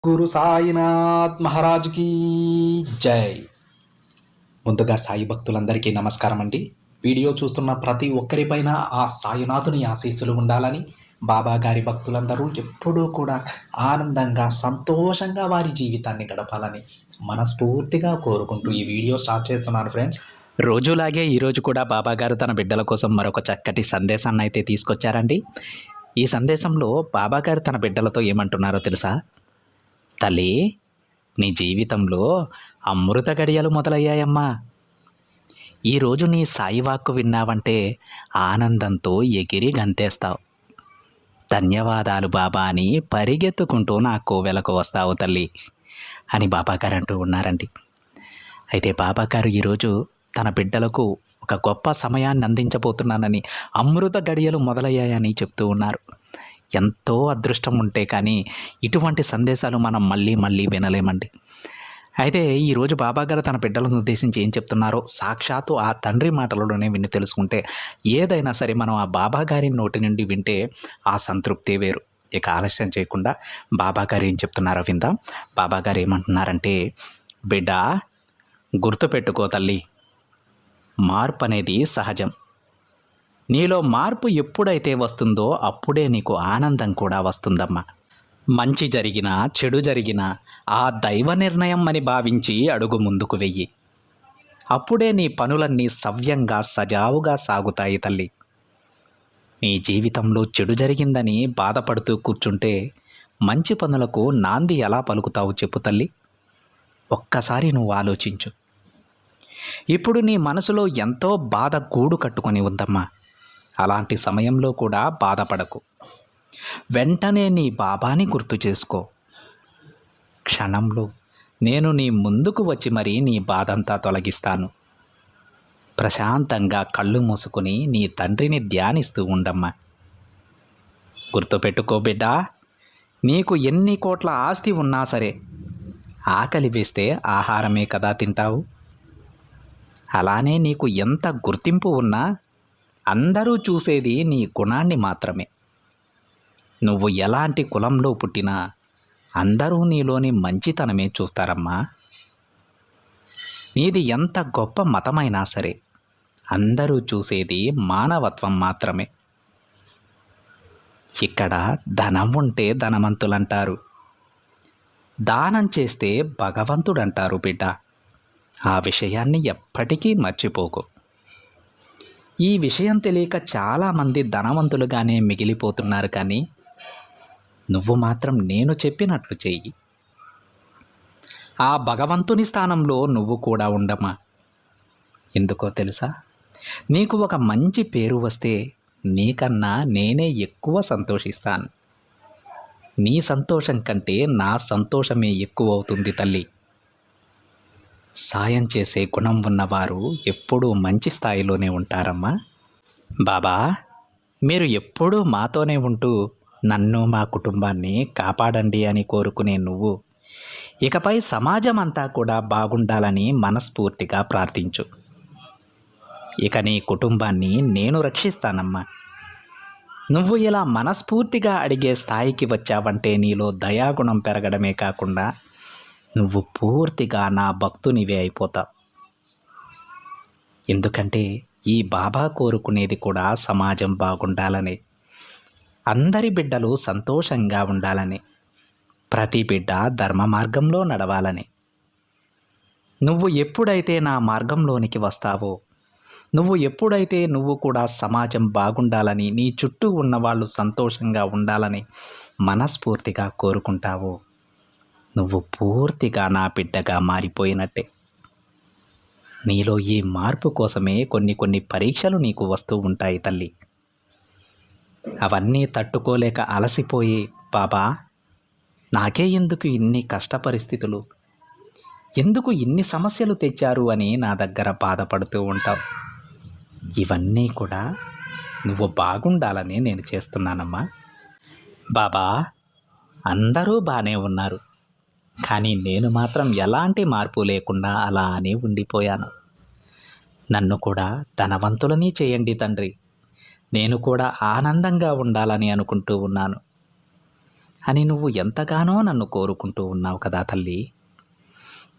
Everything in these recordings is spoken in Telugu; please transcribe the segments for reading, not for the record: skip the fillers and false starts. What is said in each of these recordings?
గురు సాయినాథ్ మహారాజ్కి జై. ముందుగా సాయి భక్తులందరికీ నమస్కారం అండి. వీడియో చూస్తున్న ప్రతి ఒక్కరిపైన ఆ సాయినాథుని ఆశీస్సులు ఉండాలని, బాబా గారి భక్తులందరూ ఎప్పుడూ కూడా ఆనందంగా సంతోషంగా వారి జీవితాన్ని గడపాలని మనస్ఫూర్తిగా కోరుకుంటూ ఈ వీడియో స్టార్ట్ చేస్తున్నాను ఫ్రెండ్స్. రోజులాగే ఈరోజు కూడా బాబా గారు తన బిడ్డల కోసం మరొక చక్కటి సందేశాన్ని అయితే తీసుకొచ్చారండి. ఈ సందేశంలో బాబా గారు తన బిడ్డలతో ఏమంటున్నారో తెలుసా? తల్లి, నీ జీవితంలో అమృత గడియలు మొదలయ్యాయమ్మా. ఈరోజు నీ సాయి వాక్కు విన్నావంటే ఆనందంతో ఎగిరి గంతేస్తావు. ధన్యవాదాలు బాబా అని పరిగెత్తుకుంటూ నా కోవెలకు వస్తావు తల్లి అని బాబాగారు అంటూ ఉన్నారండి. అయితే బాబాగారు ఈరోజు తన బిడ్డలకు ఒక గొప్ప సమయాన్ని అందించబోతున్నానని, అమృత గడియలు మొదలయ్యాయని చెప్తూ ఉన్నారు. ఎంతో అదృష్టం ఉంటే కానీ ఇటువంటి సందేశాలు మనం మళ్ళీ మళ్ళీ వినలేమండి. అయితే ఈరోజు బాబాగారు తన బిడ్డలను ఉద్దేశించి ఏం చెప్తున్నారో సాక్షాత్తు ఆ తండ్రి మాటలలోనే విని తెలుసుకుంటే, ఏదైనా సరే మనం ఆ బాబాగారి నోటి నుండి వింటే ఆ సంతృప్తి వేరు. ఇక ఆలస్యం చేయకుండా బాబాగారు ఏం చెప్తున్నారో విందాం. బాబాగారు ఏమంటున్నారంటే, బిడ్డ గుర్తుపెట్టుకో తల్లి, మార్పు అనేది సహజం. నీలో మార్పు ఎప్పుడైతే వస్తుందో అప్పుడే నీకు ఆనందం కూడా వస్తుందమ్మా. మంచి జరిగినా చెడు జరిగినా ఆ దైవ నిర్ణయం అని భావించి అడుగు ముందుకు వెయ్యి. అప్పుడే నీ పనులన్నీ సవ్యంగా సజావుగా సాగుతాయి తల్లి. నీ జీవితంలో చెడు జరిగిందని బాధపడుతూ కూర్చుంటే మంచి పనులకు నాంది ఎలా పలుకుతావు చెప్పు తల్లి? ఒక్కసారి నువ్వు ఆలోచించు. ఇప్పుడు నీ మనసులో ఎంతో బాధ గూడు కట్టుకొని ఉందమ్మా. అలాంటి సమయంలో కూడా బాధపడకు. వెంటనే నీ బాబాని గుర్తు చేసుకో. క్షణంలో నేను నీ ముందుకు వచ్చి మరీ నీ బాధంతా తొలగిస్తాను. ప్రశాంతంగా కళ్ళు మూసుకుని నీ తండ్రిని ధ్యానిస్తూ ఉండమ్మా. గుర్తుపెట్టుకో బిడ్డా, నీకు ఎన్ని కోట్ల ఆస్తి ఉన్నా సరే ఆకలి వేస్తే ఆహారమే కదా తింటావు. అలానే నీకు ఎంత గుర్తింపు ఉన్నా అందరూ చూసేది నీ గుణాన్ని మాత్రమే. నువ్వు ఎలాంటి కులంలో పుట్టినా అందరూ నీలోని మంచితనమే చూస్తారమ్మా. నీది ఎంత గొప్ప మతమైనా సరే అందరూ చూసేది మానవత్వం మాత్రమే. ఇక్కడ ధనం ఉంటే ధనవంతులంటారు, దానం చేస్తే భగవంతుడంటారు బిడ్డ. ఆ విషయాన్ని ఎప్పటికీ మర్చిపోకు. ఈ విషయం తెలియక చాలామంది ధనవంతులుగానే మిగిలిపోతున్నారు, కానీ నువ్వు మాత్రం నేను చెప్పినట్లు చెయ్యి. ఆ భగవంతుని స్థానంలో నువ్వు కూడా ఉండమా. ఎందుకో తెలుసా? నీకు ఒక మంచి పేరు వస్తే నీకన్నా నేనే ఎక్కువ సంతోషిస్తాను. నీ సంతోషం కంటే నా సంతోషమే ఎక్కువ అవుతుంది తల్లి. సాయం చేసే గుణం ఉన్నవారు ఎప్పుడూ మంచి స్థాయిలోనే ఉంటారమ్మా. బాబా, మీరు ఎప్పుడూ మాతోనే ఉంటూ నన్ను మా కుటుంబాన్ని కాపాడండి అని కోరుకునే నువ్వు ఇకపై సమాజం అంతా కూడా బాగుండాలని మనస్ఫూర్తిగా ప్రార్థించు. ఇక నీ కుటుంబాన్ని నేను రక్షిస్తానమ్మా. నువ్వు ఇలా మనస్ఫూర్తిగా అడిగే స్థాయికి వచ్చావంటే నీలో దయాగుణం పెరగడమే కాకుండా నువ్వు పూర్తిగా నా భక్తునివే అయిపోతావు. ఎందుకంటే ఈ బాబా కోరుకునేది కూడా సమాజం బాగుండాలని, అందరి బిడ్డలు సంతోషంగా ఉండాలని, ప్రతి బిడ్డ ధర్మ మార్గంలో నడవాలని. నువ్వు ఎప్పుడైతే నా మార్గంలోనికి వస్తావో, నువ్వు ఎప్పుడైతే నువ్వు కూడా సమాజం బాగుండాలని, నీ చుట్టూ ఉన్నవాళ్ళు సంతోషంగా ఉండాలని మనస్ఫూర్తిగా కోరుకుంటావో, నువ్వు పూర్తిగా నా బిడ్డగా మారిపోయినట్టే. నీలో ఈ మార్పు కోసమే కొన్ని పరీక్షలు నీకు వస్తూ ఉంటాయి తల్లి. అవన్నీ తట్టుకోలేక అలసిపోయి, బాబా నాకే ఎందుకు ఇన్ని కష్ట పరిస్థితులు, ఎందుకు ఇన్ని సమస్యలు తెచ్చారు అని నా దగ్గర బాధపడుతూ ఉంటావు. ఇవన్నీ కూడా నువ్వు బాగుండాలని నేను చేస్తున్నానమ్మా. బాబా, అందరూ బాగానే ఉన్నారు, కానీ నేను మాత్రం ఎలాంటి మార్పు లేకుండా అలానే ఉండిపోయాను. నన్ను కూడా ధనవంతులని చేయండి తండ్రి. నేను కూడా ఆనందంగా ఉండాలని అనుకుంటూ ఉన్నాను. అని నువ్వు ఎంతగానో నన్ను కోరుకుంటూ ఉన్నావు కదా తల్లి.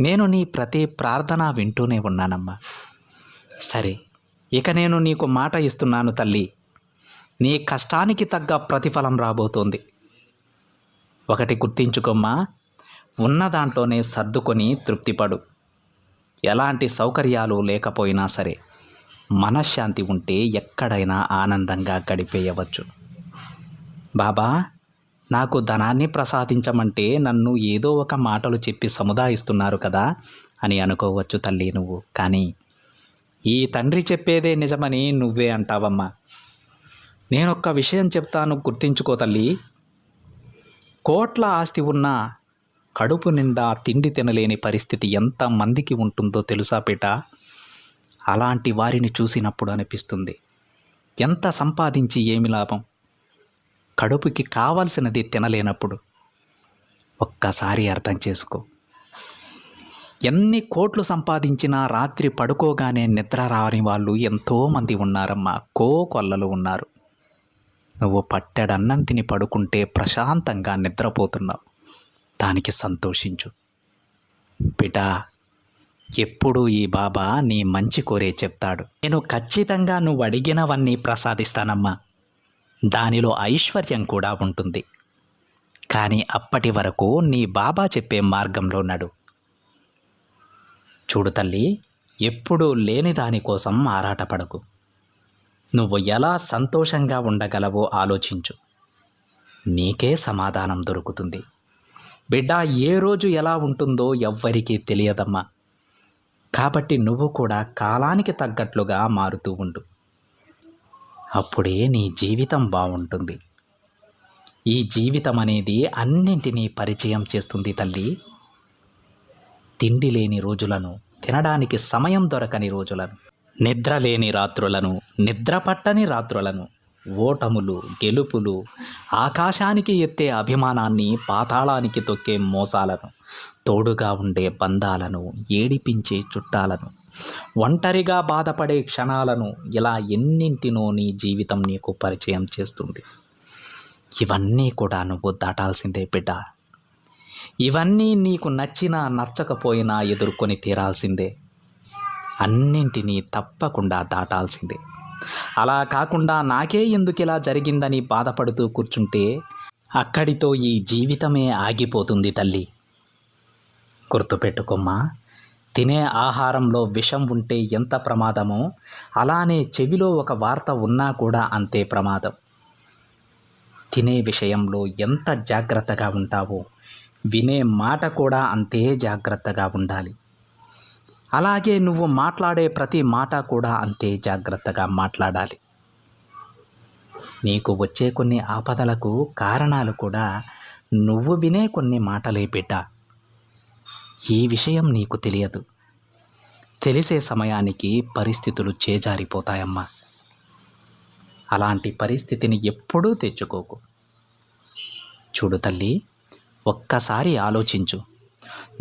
నేను నీ ప్రతి ప్రార్థన వింటూనే ఉన్నానమ్మా. సరే, ఇక నేను నీకు మాట ఇస్తున్నాను తల్లి. నీ కష్టానికి తగ్గ ప్రతిఫలం రాబోతోంది. ఒకటి గుర్తించుకోమ్మా, ఉన్న దాంట్లోనే సర్దుకొని తృప్తిపడు. ఎలాంటి సౌకర్యాలు లేకపోయినా సరే మనశ్శాంతి ఉంటే ఎక్కడైనా ఆనందంగా గడిపేయవచ్చు. బాబా, నాకు ధనాన్ని ప్రసాదించమంటే నన్ను ఏదో ఒక మాటలు చెప్పి సముదాయిస్తున్నారు కదా అని అనుకోవచ్చు తల్లి నువ్వు. కానీ ఈ తండ్రి చెప్పేదే నిజమని నువ్వే అంటావమ్మా. నేనొక్క విషయం చెప్తాను, గుర్తించుకో తల్లి. కోట్ల ఆస్తి ఉన్నా కడుపు నిండా తిండి తినలేని పరిస్థితి ఎంతమందికి ఉంటుందో తెలుసా పేట? అలాంటి వారిని చూసినప్పుడు అనిపిస్తుంది, ఎంత సంపాదించి ఏమి లాభం, కడుపుకి కావాల్సినది తినలేనప్పుడు. ఒక్కసారి అర్థం చేసుకో. ఎన్ని కోట్లు సంపాదించినా రాత్రి పడుకోగానే నిద్ర రాని వాళ్ళు ఎంతోమంది ఉన్నారమ్మా, కోకొల్లలు ఉన్నారు. నువ్వు పట్టెడన్నం తిని పడుకుంటే ప్రశాంతంగా నిద్రపోతున్నావు, దానికి సంతోషించు. బిడ్డా, ఎప్పుడూ ఈ బాబా నీ మంచి కోరే చెప్తాడు. నేను ఖచ్చితంగా నువ్వు అడిగినవన్నీ ప్రసాదిస్తానమ్మా. దానిలో ఐశ్వర్యం కూడా ఉంటుంది. కానీ అప్పటి వరకు నీ బాబా చెప్పే మార్గంలో నడు. చూడు తల్లి, ఎప్పుడూ లేని దానికోసం ఆరాటపడకు. నువ్వు ఎలా సంతోషంగా ఉండగలవో ఆలోచించు, నీకే సమాధానం దొరుకుతుంది. బిడ్డ, ఏ రోజు ఎలా ఉంటుందో ఎవ్వరికీ తెలియదమ్మా. కాబట్టి నువ్వు కూడా కాలానికి తగ్గట్లుగా మారుతూ ఉండు. అప్పుడే నీ జీవితం బాగుంటుంది. ఈ జీవితం అనేది అన్నింటినీ పరిచయం చేస్తుంది తల్లి. తిండి లేని రోజులను, తినడానికి సమయం దొరకని రోజులను, నిద్ర లేని రాత్రులను, నిద్ర పట్టని రాత్రులను, ఓటములు, గెలుపులు, ఆకాశానికి ఎత్తే అభిమానాన్ని, పాతాళానికి తొక్కే మోసాలను, తోడుగా ఉండే బంధాలను, ఏడిపించే చుట్టాలను, ఒంటరిగా బాధపడే క్షణాలను, ఇలా ఎన్నింటినో నీ జీవితం నీకు పరిచయం చేస్తుంది. ఇవన్నీ కూడా నువ్వు దాటాల్సిందే బిడ్డ. ఇవన్నీ నీకు నచ్చినా నచ్చకపోయినా ఎదుర్కొని తీరాల్సిందే. అన్నింటినీ తప్పకుండా దాటాల్సిందే. అలా కాకుండా నాకే ఎందుకు ఇలా జరిగిందని బాధపడుతూ కూర్చుంటే అక్కడితో ఈ జీవితమే ఆగిపోతుంది తల్లి. గుర్తుపెట్టుకోమ్మా, తినే ఆహారంలో విషం ఉంటే ఎంత ప్రమాదమో, అలానే చెవిలో ఒక వార్త ఉన్నా కూడా అంతే ప్రమాదం. తినే విషయంలో ఎంత జాగ్రత్తగా ఉంటావో, వినే మాట కూడా అంతే జాగ్రత్తగా ఉండాలి. అలాగే నువ్వు మాట్లాడే ప్రతి మాట కూడా అంతే జాగ్రత్తగా మాట్లాడాలి. నీకు వచ్చే కొన్ని ఆపదలకు కారణాలు కూడా నువ్వు వినే కొన్ని మాటలే బిడ్డ. ఈ విషయం నీకు తెలియదు. తెలిసే సమయానికి పరిస్థితులు చేజారిపోతాయమ్మా. అలాంటి పరిస్థితిని ఎప్పుడూ తెచ్చుకోకు. చూడు తల్లి, ఒక్కసారి ఆలోచించు.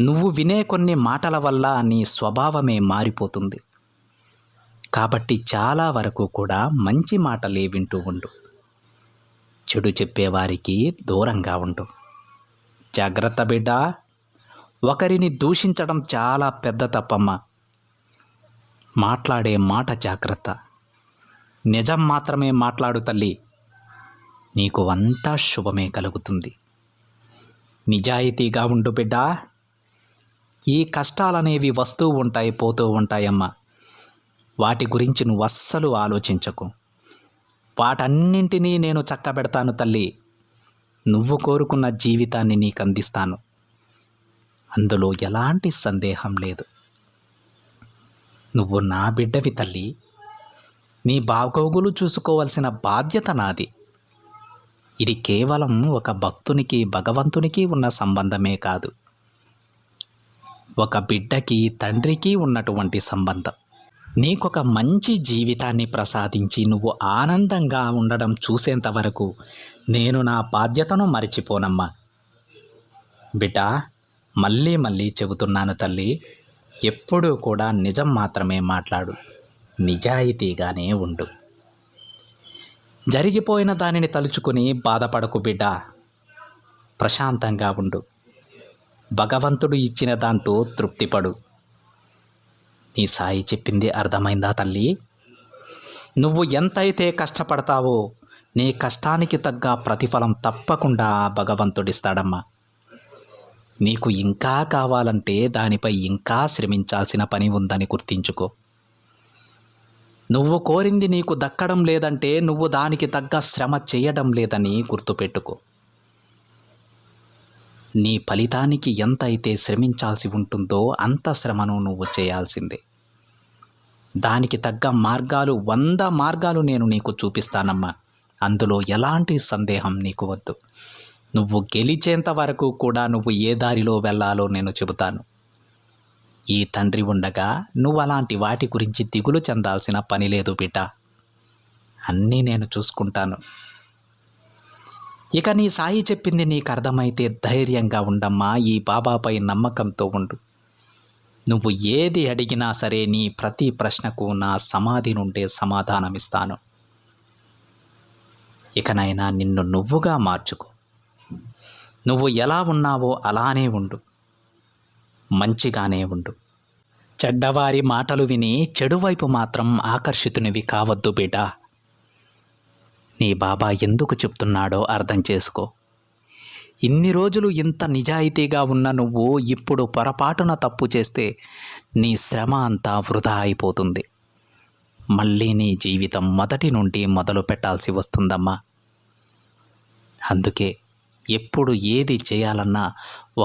నువ్వు వినే కొన్ని మాటల వల్ల నీ స్వభావమే మారిపోతుంది. కాబట్టి చాలా వరకు కూడా మంచి మాటలే వింటూ ఉండు. చెడు చెప్పేవారికి దూరంగా ఉండు. జాగ్రత్త బిడ్డ. ఒకరిని దూషించడం చాలా పెద్ద తప్పమ్మా. మాట్లాడే మాట జాగ్రత్త. నిజం మాత్రమే మాట్లాడు తల్లి. నీకు అంతా శుభమే కలుగుతుంది. నిజాయితీగా ఉండు బిడ్డ. ఈ కష్టాలనేవి వస్తూ ఉంటాయి, పోతూ ఉంటాయమ్మా. వాటి గురించి నువ్వు అస్సలు ఆలోచించకు. వాటన్నింటినీ నేను చక్కబెడతాను తల్లి. నువ్వు కోరుకున్న జీవితాన్ని నీకు అందిస్తాను. అందులో ఎలాంటి సందేహం లేదు. నువ్వు నా బిడ్డవి తల్లి. నీ బాగోగులు చూసుకోవాల్సిన బాధ్యత నాది. ఇది కేవలం ఒక భక్తునికి భగవంతునికి ఉన్న సంబంధమే కాదు, ఒక బిడ్డకి తండ్రికి ఉన్నటువంటి సంబంధం. నీకొక మంచి జీవితాన్ని ప్రసాదించి నువ్వు ఆనందంగా ఉండడం చూసేంత వరకు నేను నా బాధ్యతను మరిచిపోనమ్మా. బిడ్డ, మళ్ళీ మళ్ళీ చెబుతున్నాను తల్లి, ఎప్పుడూ కూడా నిజం మాత్రమే మాట్లాడు, నిజాయితీగానే ఉండు. జరిగిపోయిన దానిని తలుచుకుని బాధపడకు బిడ్డ. ప్రశాంతంగా ఉండు. భగవంతుడు ఇచ్చిన దాంతో తృప్తిపడు. నీ సాయి చెప్పింది అర్థమైందా తల్లి? నువ్వు ఎంతైతే కష్టపడతావో నీ కష్టానికి తగ్గ ప్రతిఫలం తప్పకుండా భగవంతుడిస్తాడమ్మా. నీకు ఇంకా కావాలంటే దానిపై ఇంకా శ్రమించాల్సిన పని ఉందని గుర్తించుకో. నువ్వు కోరింది నీకు దక్కడం లేదంటే నువ్వు దానికి తగ్గ శ్రమ చేయడం లేదని గుర్తుపెట్టుకో. నీ ఫలితానికి ఎంత అయితే శ్రమించాల్సి ఉంటుందో అంత శ్రమను నువ్వు చేయాల్సిందే. దానికి తగ్గ మార్గాలు 100 మార్గాలు నేను నీకు చూపిస్తానమ్మా. అందులో ఎలాంటి సందేహం నీకు వద్దు. నువ్వు గెలిచేంత వరకు కూడా నువ్వు ఏ దారిలో వెళ్ళాలో నేను చెబుతాను. ఈ తండ్రి ఉండగా నువ్వు అలాంటి వాటి గురించి దిగులు చెందాల్సిన పని లేదు బిడ్డ. అన్నీ నేను చూసుకుంటాను. ఇక నీ సాయి చెప్పింది నీకు అర్థమైతే ధైర్యంగా ఉండమ్మా. ఈ బాబాపై నమ్మకంతో ఉండు. నువ్వు ఏది అడిగినా సరే నీ ప్రతి ప్రశ్నకు నా సమాధి నుండే సమాధానమిస్తాను. ఇకనైనా నిన్ను నువ్వుగా మార్చుకో. నువ్వు ఎలా ఉన్నావో అలానే ఉండు. మంచిగానే ఉండు. చెడ్డవారి మాటలు విని చెడువైపు మాత్రం ఆకర్షితునివి కావద్దు బిడ్డా. నీ బాబా ఎందుకు చెప్తున్నాడో అర్థం చేసుకో. ఇన్ని రోజులు ఇంత నిజాయితీగా ఉన్న నువ్వు ఇప్పుడు పొరపాటున తప్పు చేస్తే నీ శ్రమ అంతా వృధా అయిపోతుంది. మళ్ళీ నీ జీవితం మొదటి నుండి మొదలు పెట్టాల్సి వస్తుందమ్మా. అందుకే ఎప్పుడు ఏది చేయాలన్నా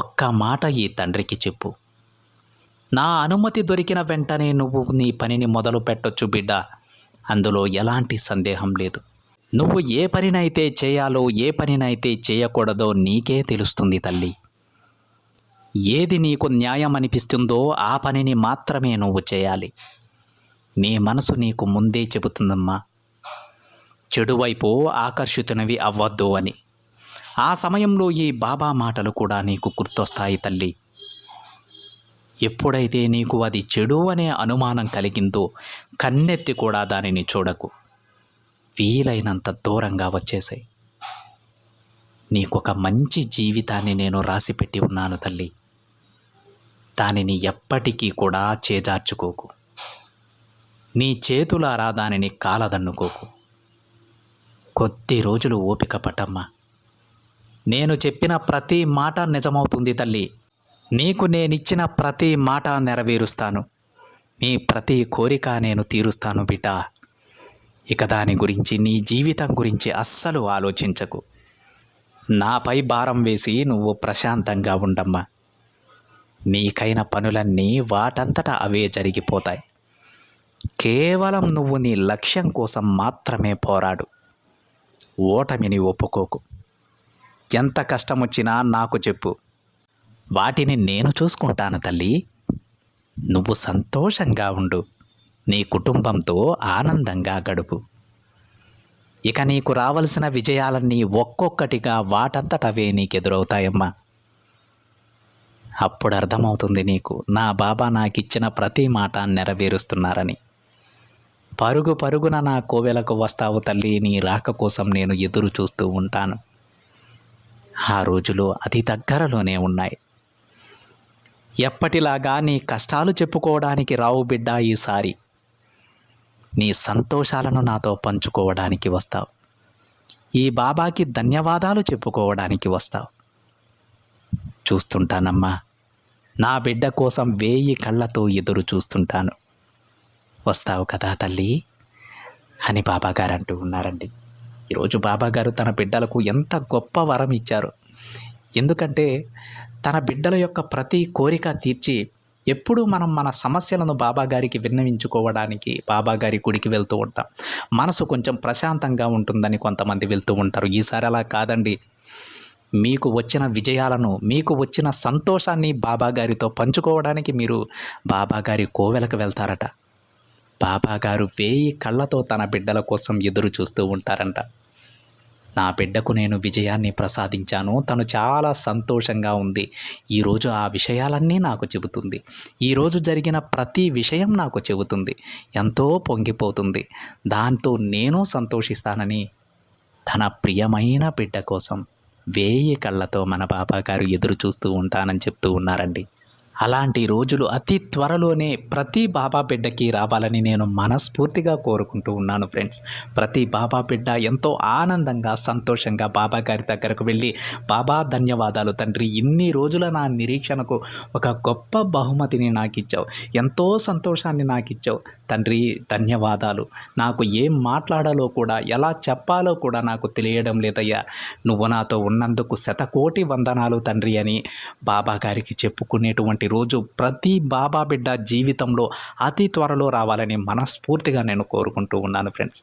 ఒక్క మాట ఈ తండ్రికి చెప్పు. నా అనుమతి దొరికిన వెంటనే నువ్వు నీ పనిని మొదలు పెట్టొచ్చు బిడ్డ. అందులో ఎలాంటి సందేహం లేదు. నువ్వు ఏ పనినైతే చేయాలో ఏ పనినైతే చేయకూడదో నీకే తెలుస్తుంది తల్లి. ఏది నీకు న్యాయం అనిపిస్తుందో ఆ పనిని మాత్రమే నువ్వు చేయాలి. నీ మనసు నీకు ముందే చెబుతుందమ్మా, చెడువైపు ఆకర్షితునివి అవ్వద్దు అని. ఆ సమయంలో ఈ బాబా మాటలు కూడా నీకు గుర్తొస్తాయి తల్లి. ఎప్పుడైతే నీకు అది చెడు అనే అనుమానం కలిగిందో కన్నెత్తి కూడా దానిని చూడకు. వీలైనంత దూరంగా వచ్చేసాయి. నీకొక మంచి జీవితాన్ని నేను రాసిపెట్టి ఉన్నాను తల్లి. దానిని ఎప్పటికీ కూడా చేజార్చుకోకు. నీ చేతులారా దానిని కాలదన్నుకోకు. కొద్ది రోజులు ఓపిక పట్టమ్మా. నేను చెప్పిన ప్రతి మాట నిజమవుతుంది తల్లి. నీకు నేనిచ్చిన ప్రతి మాట నెరవేరుస్తాను. నీ ప్రతి కోరిక నేను తీరుస్తాను బిడ్డ. ఇక దాని గురించి, నీ జీవితం గురించి అస్సలు ఆలోచించకు. నాపై భారం వేసి నువ్వు ప్రశాంతంగా ఉండమ్మా. నీకైన పనులన్నీ వాటంతట అవే జరిగిపోతాయి. కేవలం నువ్వు నీ లక్ష్యం కోసం మాత్రమే పోరాడు. ఓటమిని ఒప్పుకోకు. ఎంత కష్టం వచ్చినా నాకు చెప్పు. వాటిని నేను చూసుకుంటాను తల్లి. నువ్వు సంతోషంగా ఉండు. నీ కుటుంబంతో ఆనందంగా గడుపు. ఇక నీకు రావలసిన విజయాలన్నీ ఒక్కొక్కటిగా వాటంతటవే నీకెదురవుతాయమ్మా. అప్పుడు అర్థమవుతుంది నీకు నా బాబా నాకిచ్చిన ప్రతి మాట నెరవేరుస్తున్నారని. పరుగు పరుగున నా కోవెలకు వస్తావు తల్లి. నీ రాక కోసం నేను ఎదురు చూస్తూ ఉంటాను. ఆ రోజులు అతి దగ్గరలోనే ఉన్నాయి. ఎప్పటిలాగా నీ కష్టాలు చెప్పుకోవడానికి రావు బిడ్డ. ఈసారి నీ సంతోషాలను నాతో పంచుకోవడానికి వస్తావు. ఈ బాబాకి ధన్యవాదాలు చెప్పుకోవడానికి వస్తావు. చూస్తుంటానమ్మా. నా బిడ్డ కోసం 1000 కళ్ళతో ఎదురు చూస్తుంటాను. వస్తావు కదా తల్లి అని బాబాగారు అంటూ ఉన్నారండి. ఈరోజు బాబాగారు తన బిడ్డలకు ఎంత గొప్ప వరం ఇచ్చారు. ఎందుకంటే తన బిడ్డల యొక్క ప్రతి కోరిక తీర్చి ఎప్పుడూ మనం మన సమస్యలను బాబాగారికి విన్నవించుకోవడానికి బాబాగారి గుడికి వెళ్తూ ఉంటాం. మనసు కొంచెం ప్రశాంతంగా ఉంటుందని కొంతమంది వెళ్తూ ఉంటారు. ఈసారి అలా కాదండి. మీకు వచ్చిన విజయాలను, మీకు వచ్చిన సంతోషాన్ని బాబాగారితో పంచుకోవడానికి మీరు బాబాగారి కోవెలకు వెళ్తారట. బాబాగారు 1000 కళ్ళతో తన బిడ్డల కోసం ఎదురు చూస్తూ ఉంటారంట. నా బిడ్డకు నేను విజయాన్ని ప్రసాదించాను. తను చాలా సంతోషంగా ఉంది. ఈరోజు ఆ విషయాలన్నీ నాకు చెబుతుంది. ఈరోజు జరిగిన ప్రతి విషయం నాకు చెబుతుంది. ఎంతో పొంగిపోతుంది. దాంతో నేను సంతోషిస్తానని తన ప్రియమైన బిడ్డ కోసం వేయి కళ్ళతో మన బాబా గారు ఎదురు చూస్తూ ఉంటానని చెప్తూ ఉన్నారండి. అలాంటి రోజులు అతి త్వరలోనే ప్రతి బాబా బిడ్డకి రావాలని నేను మనస్ఫూర్తిగా కోరుకుంటూ ఉన్నాను ఫ్రెండ్స్. ప్రతి బాబా బిడ్డ ఎంతో ఆనందంగా, సంతోషంగా బాబా గారి దగ్గరకు వెళ్ళి, బాబా ధన్యవాదాలు తండ్రి, ఇన్ని రోజుల నా నిరీక్షణకు ఒక గొప్ప బహుమతిని నాకిచ్చావు, ఎంతో సంతోషాన్ని నాకిచ్చావు తండ్రి, ధన్యవాదాలు. నాకు ఏం మాట్లాడాలో కూడా, ఎలా చెప్పాలో కూడా నాకు తెలియడం లేదయ్యా, నువ్వు నాతో ఉన్నందుకు శతకోటి వందనాలు తండ్రి అని బాబా గారికి చెప్పుకునేటువంటి రోజు ప్రతి బాబా బిడ్డ జీవితంలో అతి త్వరలో రావాలని మనస్ఫూర్తిగా నేను కోరుకుంటూ ఉన్నాను ఫ్రెండ్స్.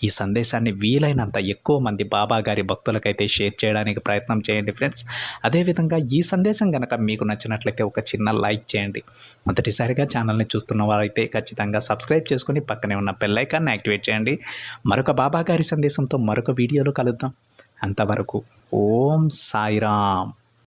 ఈ సందేశాన్ని వీలైనంత ఎక్కువ మంది బాబా గారి భక్తులకైతే షేర్ చేయడానికి ప్రయత్నం చేయండి ఫ్రెండ్స్. అదేవిధంగా ఈ సందేశం కనుక మీకు నచ్చినట్లయితే ఒక చిన్న లైక్ చేయండి. మొదటిసారిగా ఛానల్ని చూస్తున్న వారైతే ఖచ్చితంగా సబ్స్క్రైబ్ చేసుకొని పక్కనే ఉన్న బెల్ ఐకాన్ని యాక్టివేట్ చేయండి. మరొక బాబా గారి సందేశంతో మరొక వీడియోలో కలుద్దాం. అంతవరకు ఓం సాయిరామ్.